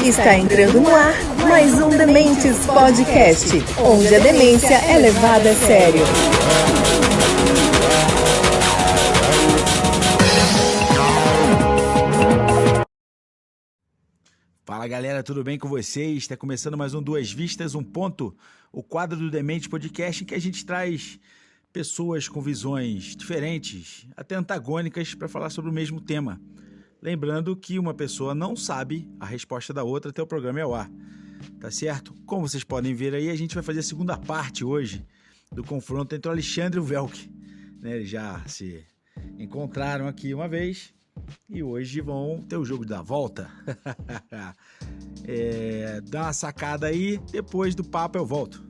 Está entrando no ar mais um Dementes Podcast, onde a demência é levada a sério. Fala galera, tudo bem com vocês? Está começando mais um Duas Vistas, um ponto, o quadro do Demente Podcast em que a gente traz pessoas com visões diferentes, até antagônicas, para falar sobre o mesmo tema. Lembrando que uma pessoa não sabe a resposta da outra até o programa ir ao ar, tá certo? Como vocês podem ver aí, a gente vai fazer a segunda parte hoje do confronto entre o Alexandre e o Velk. Eles já se encontraram aqui uma vez e hoje vão ter o jogo da volta. Dá uma sacada aí, depois do papo eu volto.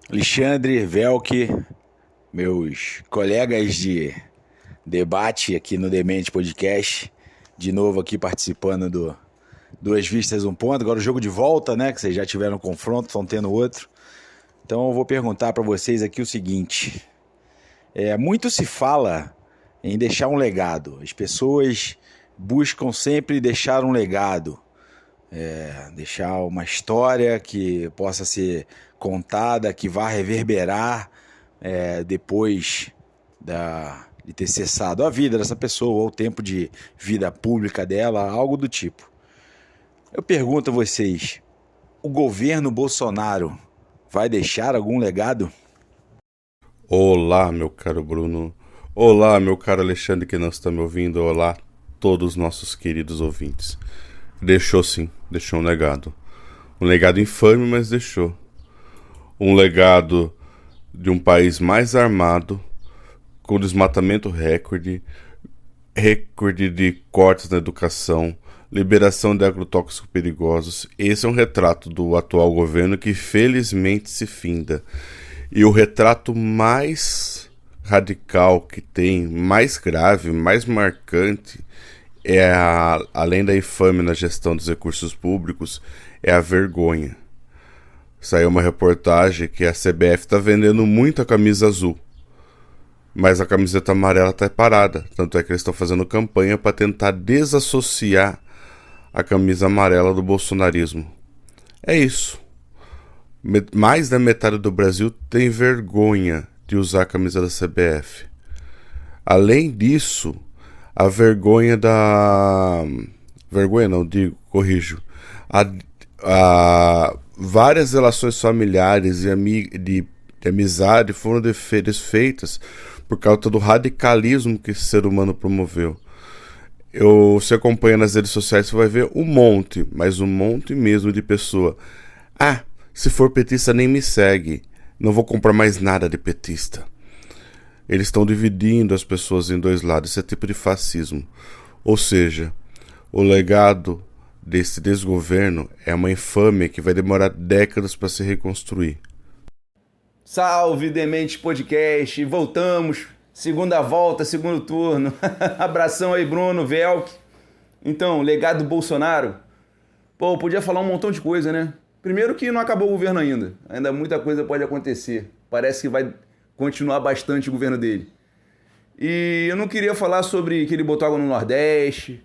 Alexandre, Velk, meus colegas de debate aqui no Demente Podcast, de novo aqui participando do Duas Vistas, um ponto. Agora o jogo de volta, né? Que vocês já tiveram um confronto, estão tendo outro. Então eu vou perguntar para vocês aqui o seguinte: muito se fala em deixar um legado. As pessoas buscam sempre deixar um legado, deixar uma história que possa ser contada, que vá reverberar depois de ter cessado a vida dessa pessoa, ou o tempo de vida pública dela, algo do tipo. Eu pergunto a vocês, o governo Bolsonaro vai deixar algum legado? Olá, meu caro Bruno. Olá, meu caro Alexandre, que não está me ouvindo. Olá, todos os nossos queridos ouvintes. Deixou sim, deixou um legado. Um legado infame, mas deixou. Um legado de um país mais armado, com desmatamento recorde de cortes na educação, liberação de agrotóxicos perigosos. Esse é um retrato do atual governo que felizmente se finda. E o retrato mais radical que tem, mais grave, mais marcante, além da infâmia na gestão dos recursos públicos, é a vergonha. Saiu uma reportagem que a CBF está vendendo muito a camisa azul, mas a camiseta amarela está parada. Tanto é que eles estão fazendo campanha para tentar desassociar a camisa amarela do bolsonarismo. É isso. Mais da metade do Brasil tem vergonha de usar a camisa da CBF. Além disso, a vergonha da... Vergonha não, digo, corrijo. Várias relações familiares e de amizade foram desfeitas por causa do radicalismo que esse ser humano promoveu. Você acompanha nas redes sociais, você vai ver um monte, mas um monte mesmo de pessoa. Se for petista nem me segue, não vou comprar mais nada de petista. Eles estão dividindo as pessoas em dois lados, esse é tipo de fascismo. Ou seja, o legado desse desgoverno é uma infâmia que vai demorar décadas para se reconstruir. Salve, Demente Podcast, voltamos, segunda volta, segundo turno. Abração aí, Bruno, Velk. Então, legado do Bolsonaro. Podia falar um montão de coisa, né? Primeiro que não acabou o governo ainda muita coisa pode acontecer. Parece que vai continuar bastante o governo dele. E eu não queria falar sobre que ele botou água no Nordeste,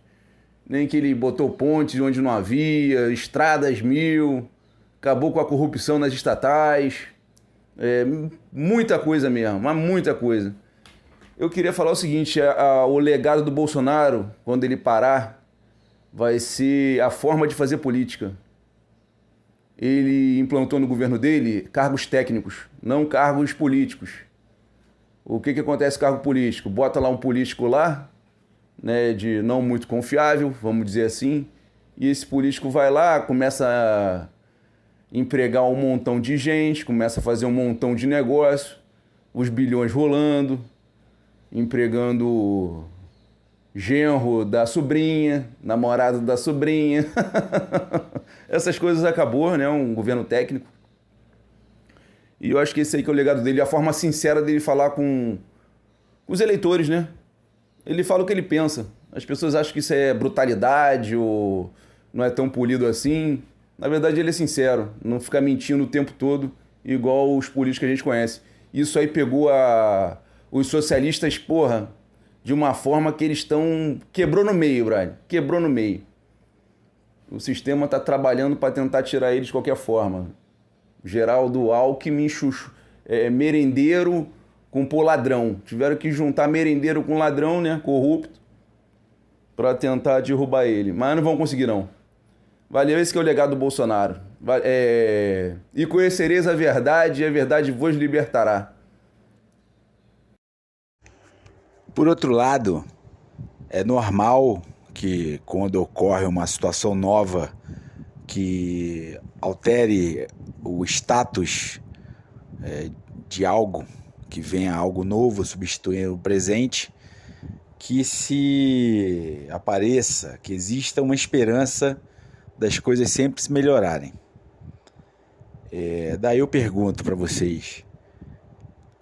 nem que ele botou pontes onde não havia, estradas 1000, acabou com a corrupção nas estatais, muita coisa mesmo, mas muita coisa. Eu queria falar o seguinte, o legado do Bolsonaro, quando ele parar, vai ser a forma de fazer política. Ele implantou no governo dele cargos técnicos, não cargos políticos. O que acontece com cargo político? Bota lá um político lá, né, de não muito confiável, vamos dizer assim, e esse político vai lá, começa a empregar um montão de gente, começa a fazer um montão de negócio, os bilhões rolando, empregando genro da sobrinha, namorado da sobrinha. Essas coisas acabou, né? Um governo técnico. E eu acho que esse aí que é o legado dele, a forma sincera dele falar com os eleitores, né? Ele fala o que ele pensa. As pessoas acham que isso é brutalidade ou não é tão polido assim. Na verdade, ele é sincero, não fica mentindo o tempo todo, igual os políticos que a gente conhece. Isso aí pegou os socialistas, de uma forma que eles estão... Quebrou no meio, Brian. Quebrou no meio. O sistema está trabalhando para tentar tirar eles de qualquer forma. Geraldo Alckmin, merendeiro com pô ladrão. Tiveram que juntar merendeiro com ladrão, né? Corrupto. Para tentar derrubar ele. Mas não vão conseguir, não. Valeu, esse que é o legado do Bolsonaro. E conhecereis a verdade, e a verdade vos libertará. Por outro lado, é normal que quando ocorre uma situação nova que altere o status de algo, que venha algo novo substituindo o presente, que se apareça, que exista uma esperança das coisas sempre se melhorarem. Daí eu pergunto para vocês,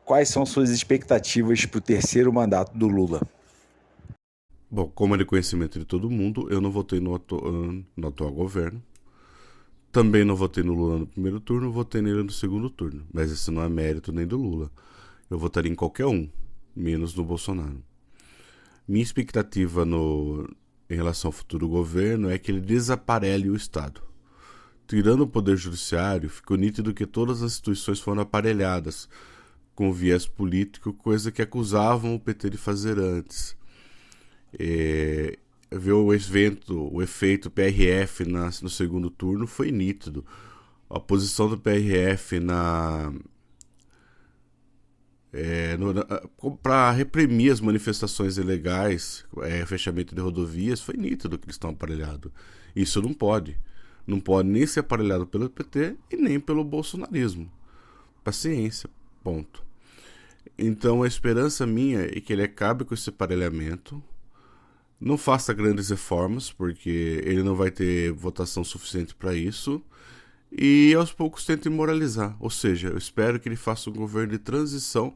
quais são suas expectativas para o terceiro mandato do Lula? Bom, como é de conhecimento de todo mundo, eu não votei no atual governo. Também não votei no Lula no primeiro turno, votei nele no segundo turno. Mas isso não é mérito nem do Lula. Eu votaria em qualquer um, menos no Bolsonaro. Minha expectativa em relação ao futuro governo é que ele desaparelhe o Estado. Tirando o Poder Judiciário, ficou nítido que todas as instituições foram aparelhadas com viés político, coisa que acusavam o PT de fazer antes. Ver o efeito PRF no segundo turno foi nítido. A posição do PRF para reprimir as manifestações ilegais, fechamento de rodovias, foi nítido que eles estão aparelhados. Isso não pode. Não pode nem ser aparelhado pelo PT e nem pelo bolsonarismo. Paciência, ponto. Então a esperança minha é que ele acabe com esse aparelhamento, não faça grandes reformas, porque ele não vai ter votação suficiente para isso, e aos poucos tente moralizar. Ou seja, eu espero que ele faça um governo de transição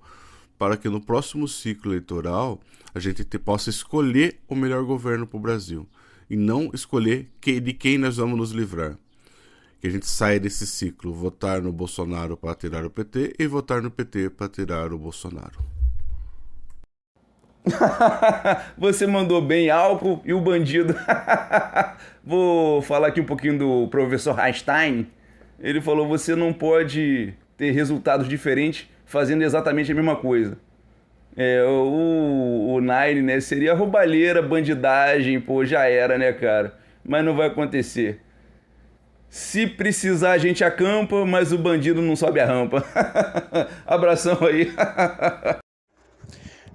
para que no próximo ciclo eleitoral a gente possa escolher o melhor governo para o Brasil e não escolher de quem nós vamos nos livrar. Que a gente saia desse ciclo, votar no Bolsonaro para tirar o PT e votar no PT para tirar o Bolsonaro. Você mandou bem, álcool e o bandido. Vou falar aqui um pouquinho do professor Einstein. Ele falou, você não pode ter resultados diferentes fazendo exatamente a mesma coisa. O Nine, né, seria roubalheira, bandidagem, pô, já era, né, cara? Mas não vai acontecer. Se precisar, a gente acampa, mas o bandido não sobe a rampa. Abração aí.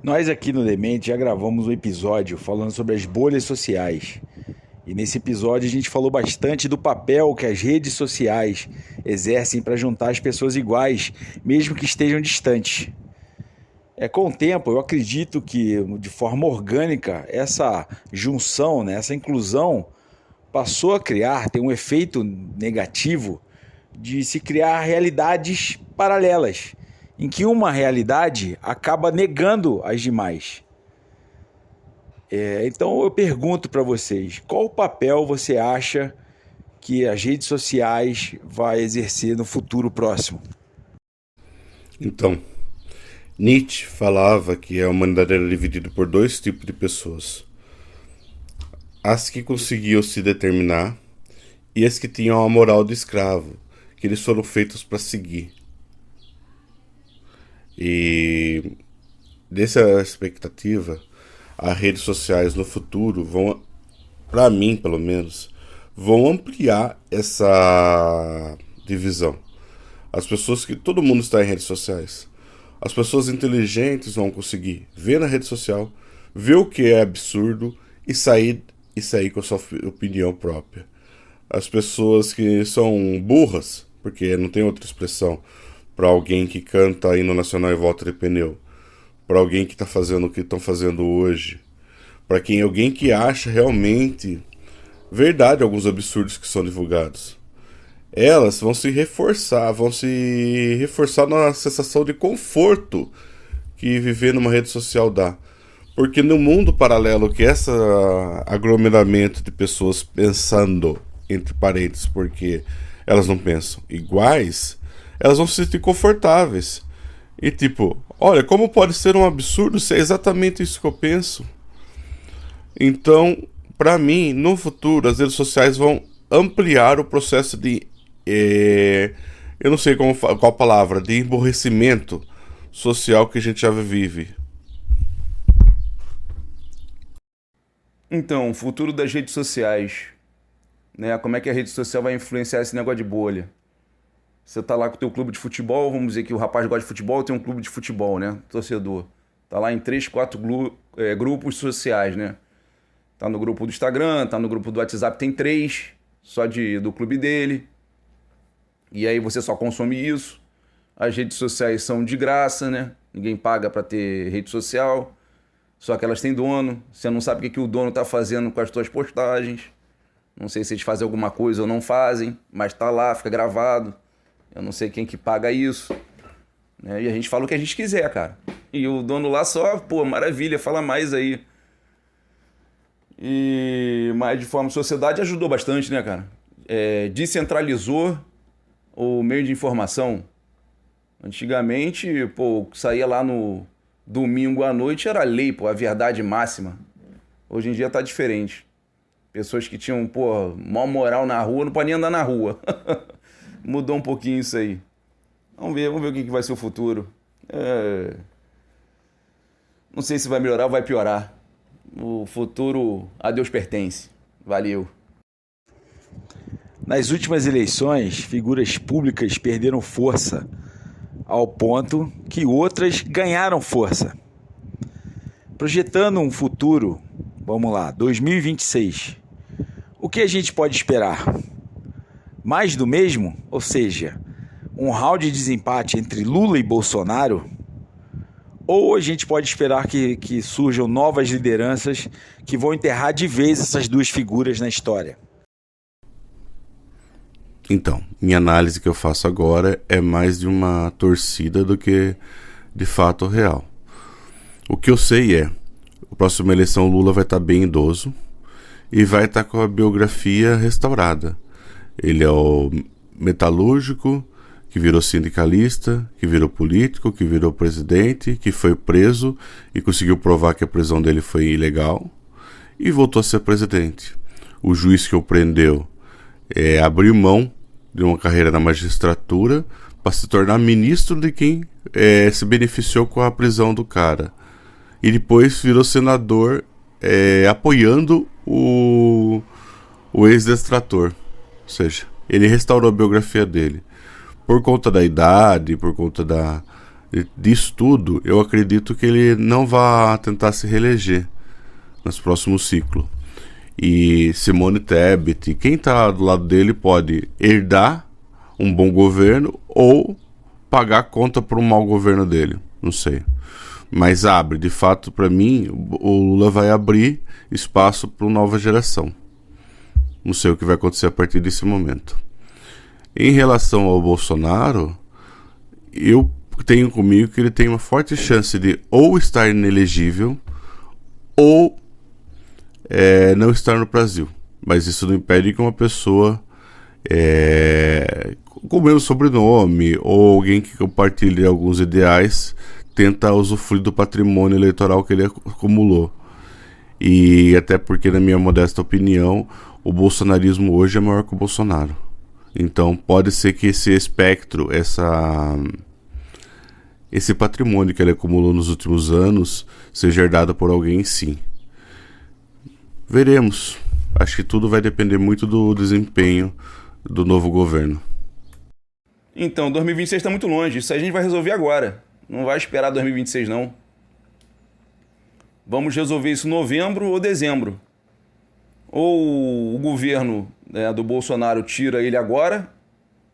Nós aqui no Demente já gravamos um episódio falando sobre as bolhas sociais. E nesse episódio a gente falou bastante do papel que as redes sociais exercem para juntar as pessoas iguais, mesmo que estejam distantes. Com o tempo, eu acredito que, de forma orgânica, essa junção, né, essa inclusão, passou a ter um efeito negativo de se criar realidades paralelas, em que uma realidade acaba negando as demais. Então eu pergunto para vocês, qual o papel você acha que as redes sociais vai exercer no futuro próximo? Então, Nietzsche falava que a humanidade era dividida por dois tipos de pessoas. As que conseguiam se determinar e as que tinham a moral do escravo, que eles foram feitos para seguir. E dessa expectativa, as redes sociais no futuro vão, para mim pelo menos, vão ampliar essa divisão. Todo mundo está em redes sociais. As pessoas inteligentes vão conseguir ver na rede social, ver o que é absurdo e sair com a sua opinião própria. As pessoas que são burras, porque não tem outra expressão, para alguém que canta hino nacional e volta de pneu, para alguém que está fazendo o que estão fazendo hoje, para alguém que acha realmente verdade alguns absurdos que são divulgados. Elas vão se reforçar na sensação de conforto que viver numa rede social dá. Porque no mundo paralelo que esse aglomeramento de pessoas pensando, entre parênteses, porque elas não pensam iguais, elas vão se sentir confortáveis. E tipo, olha, como pode ser um absurdo se é exatamente isso que eu penso? Então, pra mim, no futuro, as redes sociais vão ampliar o processo de... eu não sei qual a palavra, de emborrecimento social que a gente já vive. Então, o futuro das redes sociais, né? Como é que a rede social vai influenciar esse negócio de bolha? Você tá lá com o teu clube de futebol, vamos dizer que o rapaz gosta de futebol, tem um clube de futebol, né? Torcedor. Tá lá em 3, 4 grupos sociais, né? Tá no grupo do Instagram, tá no grupo do WhatsApp, tem 3, só do clube dele. E aí você só consome isso. As redes sociais são de graça, né? Ninguém paga pra ter rede social. Só que elas têm dono. Você não sabe o que o dono tá fazendo com as suas postagens. Não sei se eles fazem alguma coisa ou não fazem, mas tá lá, fica gravado. Eu não sei quem que paga isso, né? E a gente fala o que a gente quiser, cara. E o dono lá só, pô, maravilha, fala mais aí. Mas de forma sociedade ajudou bastante, né, cara? Descentralizou o meio de informação. Antigamente, pô, saía lá no domingo à noite, era lei, pô, a verdade máxima. Hoje em dia tá diferente. Pessoas que tinham, pô, maior moral na rua, não podem nem andar na rua. Mudou um pouquinho isso aí. Vamos ver o que vai ser o futuro. Não sei se vai melhorar ou vai piorar. O futuro a Deus pertence. Valeu. Nas últimas eleições, figuras públicas perderam força, ao ponto que outras ganharam força. Projetando um futuro, vamos lá, 2026. O que a gente pode esperar? Mais do mesmo? Ou seja, um round de desempate entre Lula e Bolsonaro? Ou a gente pode esperar que surjam novas lideranças que vão enterrar de vez essas duas figuras na história? Então, minha análise que eu faço agora é mais de uma torcida do que de fato real. O que eu sei é, a próxima eleição Lula vai estar bem idoso e vai estar com a biografia restaurada. Ele é o metalúrgico, que virou sindicalista, que virou político, que virou presidente, que foi preso e conseguiu provar que a prisão dele foi ilegal e voltou a ser presidente. O juiz que o prendeu abriu mão de uma carreira na magistratura para se tornar ministro de quem se beneficiou com a prisão do cara. E depois virou senador apoiando o ex-detrator. Ou seja, ele restaurou a biografia dele. Por conta da idade, por conta disso tudo, eu acredito que ele não vai tentar se reeleger nos próximos ciclos. E Simone Tebet, quem está do lado dele pode herdar um bom governo ou pagar a conta por um mau governo dele, não sei. Mas abre, de fato, para mim, o Lula vai abrir espaço para uma nova geração. Não sei o que vai acontecer a partir desse momento. Em relação ao Bolsonaro, eu tenho comigo que ele tem uma forte chance de ou estar inelegível ou não estar no Brasil. Mas isso não impede que uma pessoa com o mesmo sobrenome ou alguém que compartilhe alguns ideais tenta usufruir do patrimônio eleitoral que ele acumulou. E até porque, na minha modesta opinião, o bolsonarismo hoje é maior que o Bolsonaro. Então pode ser que esse espectro, esse patrimônio que ele acumulou nos últimos anos seja herdado por alguém, sim. Veremos. Acho que tudo vai depender muito do desempenho do novo governo. Então, 2026 está muito longe. Isso a gente vai resolver agora. Não vai esperar 2026, não. Vamos resolver isso em novembro ou dezembro. Ou o governo do Bolsonaro tira ele agora,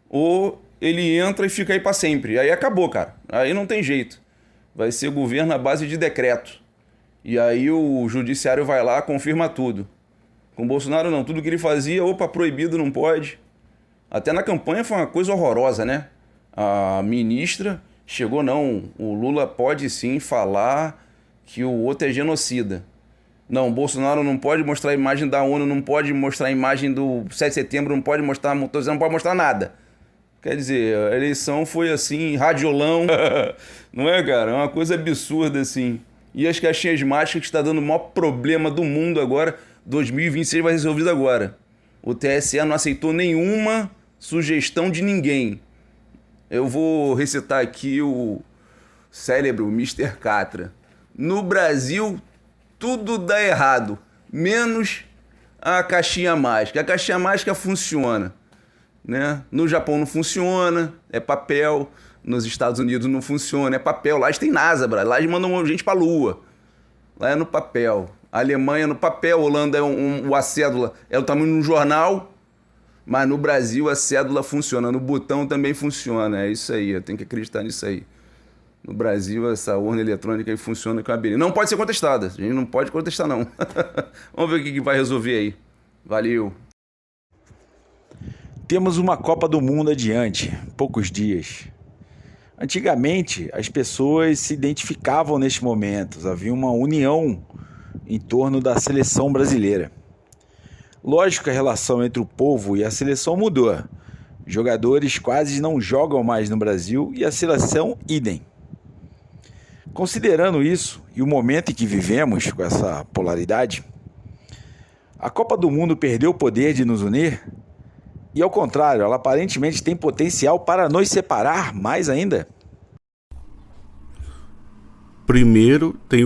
ou ele entra e fica aí para sempre. Aí acabou, cara. Aí não tem jeito. Vai ser governo à base de decreto. E aí o judiciário vai lá, confirma tudo. Com o Bolsonaro não. Tudo que ele fazia, opa, proibido, não pode. Até na campanha foi uma coisa horrorosa, né? A ministra chegou, não, o Lula pode sim falar que o outro é genocida. Não, o Bolsonaro não pode mostrar a imagem da ONU, não pode mostrar a imagem do 7 de setembro, não pode mostrar, não pode mostrar nada. Quer dizer, a eleição foi assim, radiolão, não é, cara? É uma coisa absurda, assim. E as caixinhas mágicas que está dando o maior problema do mundo agora, 2026 vai ser resolvido agora. O TSE não aceitou nenhuma sugestão de ninguém. Eu vou recitar aqui o cérebro Mr. Catra. No Brasil, tudo dá errado, menos a caixinha mágica. A caixinha mágica funciona, né? No Japão não funciona, é papel. Nos Estados Unidos não funciona, é papel. Lá eles têm NASA, bro. Lá eles mandam gente pra Lua. Lá é no papel. A Alemanha no papel, a Holanda a cédula é o tamanho de um jornal, mas no Brasil a cédula funciona, no botão também funciona. É isso aí, eu tenho que acreditar nisso aí. No Brasil essa urna eletrônica aí funciona com a beleza. Não pode ser contestada, a gente não pode contestar não. Vamos ver o que vai resolver aí. Valeu. Temos uma Copa do Mundo adiante, poucos dias. Antigamente, as pessoas se identificavam nestes momentos, havia uma união em torno da seleção brasileira. Lógico que a relação entre o povo e a seleção mudou. Jogadores quase não jogam mais no Brasil e a seleção idem. Considerando isso e o momento em que vivemos com essa polaridade, a Copa do Mundo perdeu o poder de nos unir? E ao contrário, ela aparentemente tem potencial para nos separar mais ainda? Primeiro, tem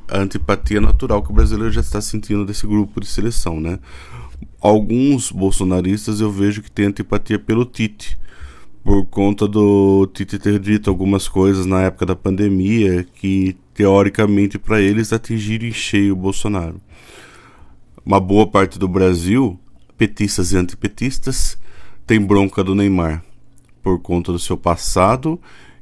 a antipatia natural que o brasileiro já está sentindo desse grupo de seleção, né? Alguns bolsonaristas eu vejo que têm antipatia pelo Tite, por conta do Tite ter dito algumas coisas na época da pandemia que, teoricamente, para eles atingiram em cheio o Bolsonaro. Uma boa parte do Brasil, petistas e antipetistas, tem bronca do Neymar por conta do seu passado,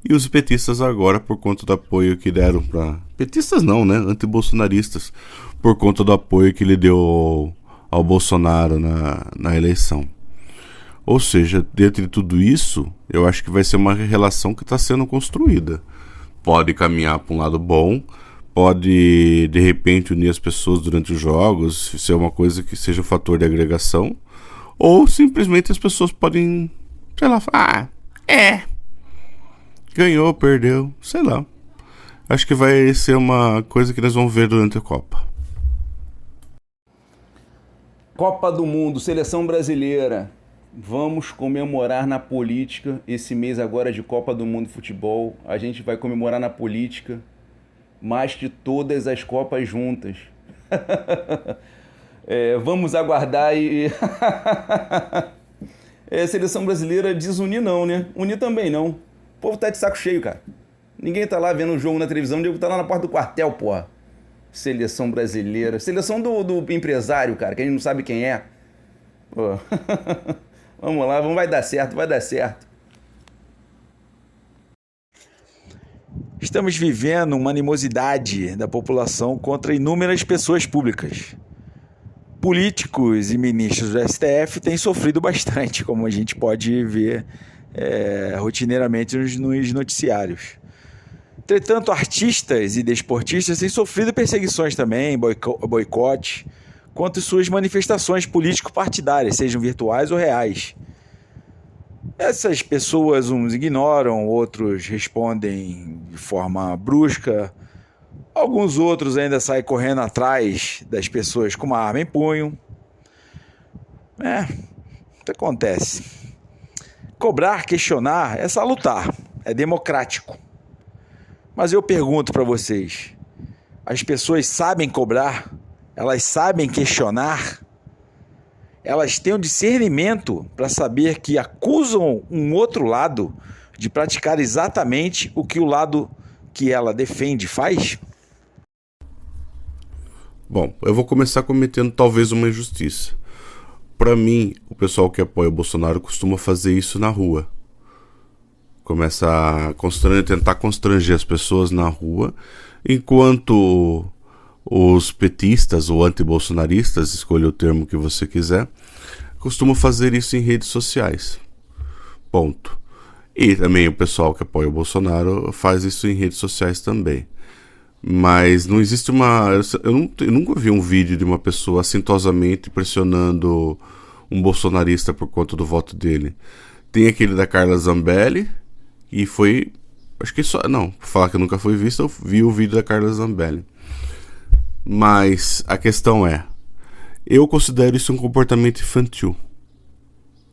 e os petistas agora por conta do apoio que deram para... Petistas não, né? Antibolsonaristas, por conta do apoio que ele deu ao Bolsonaro na eleição. Ou seja, dentro de tudo isso, eu acho que vai ser uma relação que está sendo construída. Pode caminhar para um lado bom, pode, de repente, unir as pessoas durante os jogos, ser uma coisa que seja um fator de agregação, ou simplesmente as pessoas podem, sei lá, falar, ganhou, perdeu, sei lá. Acho que vai ser uma coisa que nós vamos ver durante a Copa. Copa do Mundo, seleção brasileira. Vamos comemorar na política esse mês agora de Copa do Mundo de futebol. A gente vai comemorar na política mais que todas as Copas juntas. Vamos aguardar e... Seleção brasileira desunir não, né? Unir também não. O povo tá de saco cheio, cara. Ninguém tá lá vendo o jogo na televisão, o Diego tá lá na porta do quartel, porra. Seleção brasileira. Seleção do empresário, cara, que a gente não sabe quem é. Pô. Vamos lá, vai dar certo, vai dar certo. Estamos vivendo uma animosidade da população contra inúmeras pessoas públicas. Políticos e ministros do STF têm sofrido bastante, como a gente pode ver rotineiramente nos noticiários. Entretanto, artistas e desportistas têm sofrido perseguições também, boicote, quanto suas manifestações político-partidárias, sejam virtuais ou reais. Essas pessoas, uns ignoram, outros respondem de forma brusca, alguns outros ainda saem correndo atrás das pessoas com uma arma em punho. O que acontece? Cobrar, questionar é salutar, é democrático. Mas eu pergunto para vocês, as pessoas sabem cobrar? Elas sabem questionar? Elas têm um discernimento para saber que acusam um outro lado de praticar exatamente o que o lado que ela defende faz? Bom, eu vou começar cometendo talvez uma injustiça. Para mim, o pessoal que apoia o Bolsonaro costuma fazer isso na rua. Começa a tentar constranger as pessoas na rua, enquanto os petistas ou antibolsonaristas, escolha o termo que você quiser, costumam fazer isso em redes sociais. Ponto. E também o pessoal que apoia o Bolsonaro faz isso em redes sociais também. Mas não existe eu nunca vi um vídeo de uma pessoa assintosamente pressionando um bolsonarista por conta do voto dele. Tem aquele da Carla Zambelli, e foi... Acho que só... Não, pra falar que eu nunca fui visto, eu vi o vídeo da Carla Zambelli. Mas a questão é... Eu considero isso um comportamento infantil,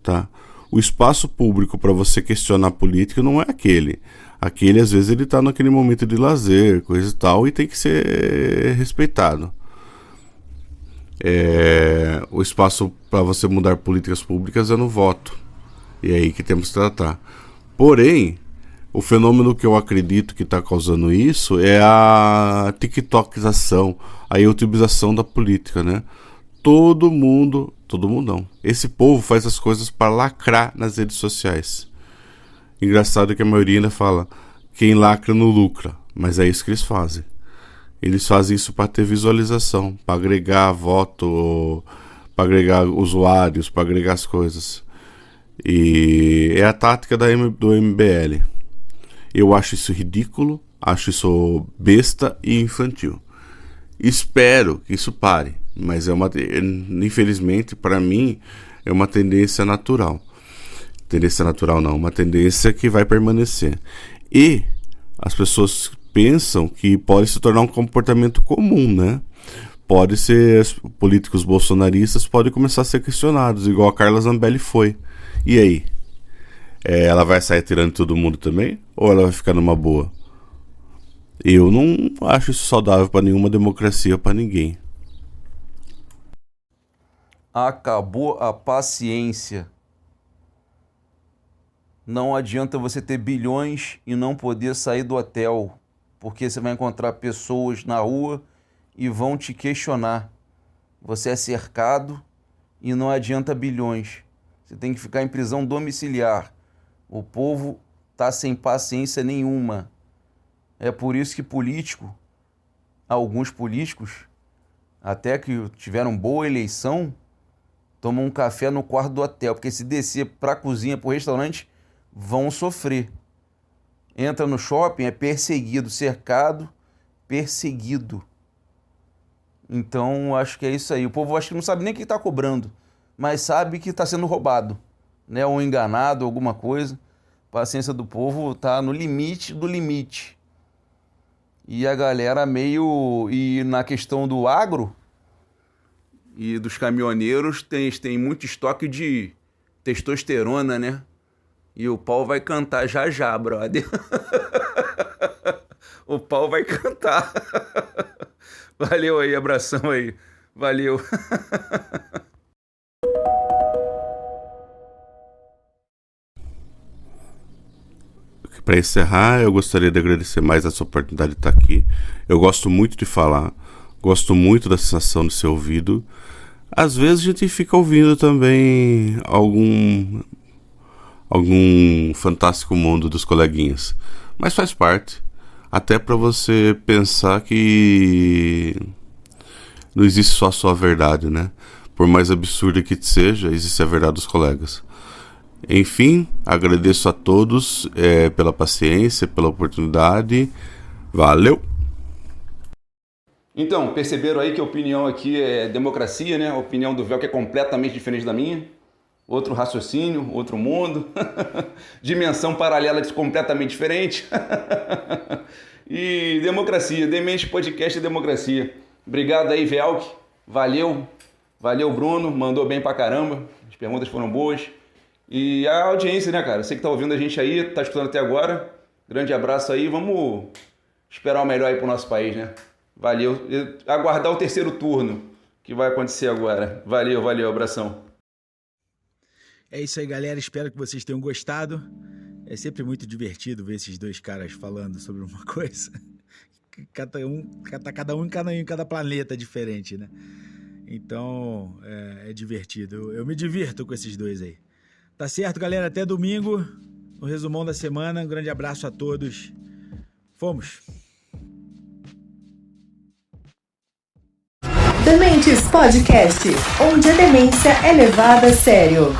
tá? O espaço público para você questionar a política não é aquele. Aquele, às vezes, ele tá naquele momento de lazer, coisa e tal, e tem que ser respeitado. O espaço para você mudar políticas públicas é no voto. E é aí que temos que tratar. Porém, o fenômeno que eu acredito que está causando isso é a tiktokização, a youtubização da política, né? Todo mundo não. Esse povo faz as coisas para lacrar nas redes sociais. Engraçado que a maioria ainda fala, quem lacra não lucra. Mas é isso que eles fazem. Eles fazem isso para ter visualização, para agregar voto, para agregar usuários, para agregar as coisas. E é a tática do MBL. Eu acho isso ridículo, acho isso besta e infantil. Espero que isso pare, mas infelizmente, para mim, é uma tendência natural. Tendência natural não, uma tendência que vai permanecer. E as pessoas pensam que pode se tornar um comportamento comum, né? Pode ser, políticos bolsonaristas podem começar a ser questionados, igual a Carla Zambelli foi. E aí? Ela vai sair tirando todo mundo também? Ou ela vai ficar numa boa? Eu não acho isso saudável para nenhuma democracia, para ninguém. Acabou a paciência. Não adianta você ter bilhões e não poder sair do hotel, porque você vai encontrar pessoas na rua e vão te questionar. Você é cercado e não adianta bilhões. Você tem que ficar em prisão domiciliar. O povo está sem paciência nenhuma. É por isso que alguns políticos, até que tiveram boa eleição, tomam um café no quarto do hotel, porque se descer para a cozinha, para o restaurante, vão sofrer. Entra no shopping, é perseguido, cercado, perseguido. Então, acho que é isso aí. O povo acho que não sabe nem o que está cobrando, mas sabe que está sendo roubado, né? Ou enganado, alguma coisa. A paciência do povo está no limite do limite. E a galera meio... E na questão do agro e dos caminhoneiros, tem muito estoque de testosterona, né? E o pau vai cantar já, brother. O pau vai cantar. Valeu aí, abração aí. Valeu. Para encerrar, eu gostaria de agradecer mais essa oportunidade de estar aqui. Eu gosto muito de falar, gosto muito da sensação de ser ouvido. Às vezes a gente fica ouvindo também algum fantástico mundo dos coleguinhas, mas faz parte. Até para você pensar que não existe só a sua verdade, né? Por mais absurda que seja, existe a verdade dos colegas. Enfim, agradeço a todos pela paciência, pela oportunidade. Valeu! Então, perceberam aí que a opinião aqui é democracia, né? A opinião do Véu que é completamente diferente da minha. Outro raciocínio, outro mundo. Dimensão paralela completamente diferente. E democracia, Demente Podcast e democracia. Obrigado aí, Velk. Valeu. Valeu, Bruno. Mandou bem pra caramba. As perguntas foram boas. E a audiência, né, cara? Você que tá ouvindo a gente aí, tá escutando até agora. Grande abraço aí. Vamos esperar o melhor aí pro nosso país, né? Valeu. E aguardar o terceiro turno que vai acontecer agora. Valeu, abração. É isso aí, galera. Espero que vocês tenham gostado. É sempre muito divertido ver esses dois caras falando sobre uma coisa. Cada um em cada planeta diferente, né? Então, é divertido. Eu me divirto com esses dois aí. Tá certo, galera? Até domingo, no resumão da semana. Um grande abraço a todos. Fomos! Dementes Podcast, onde a demência é levada a sério.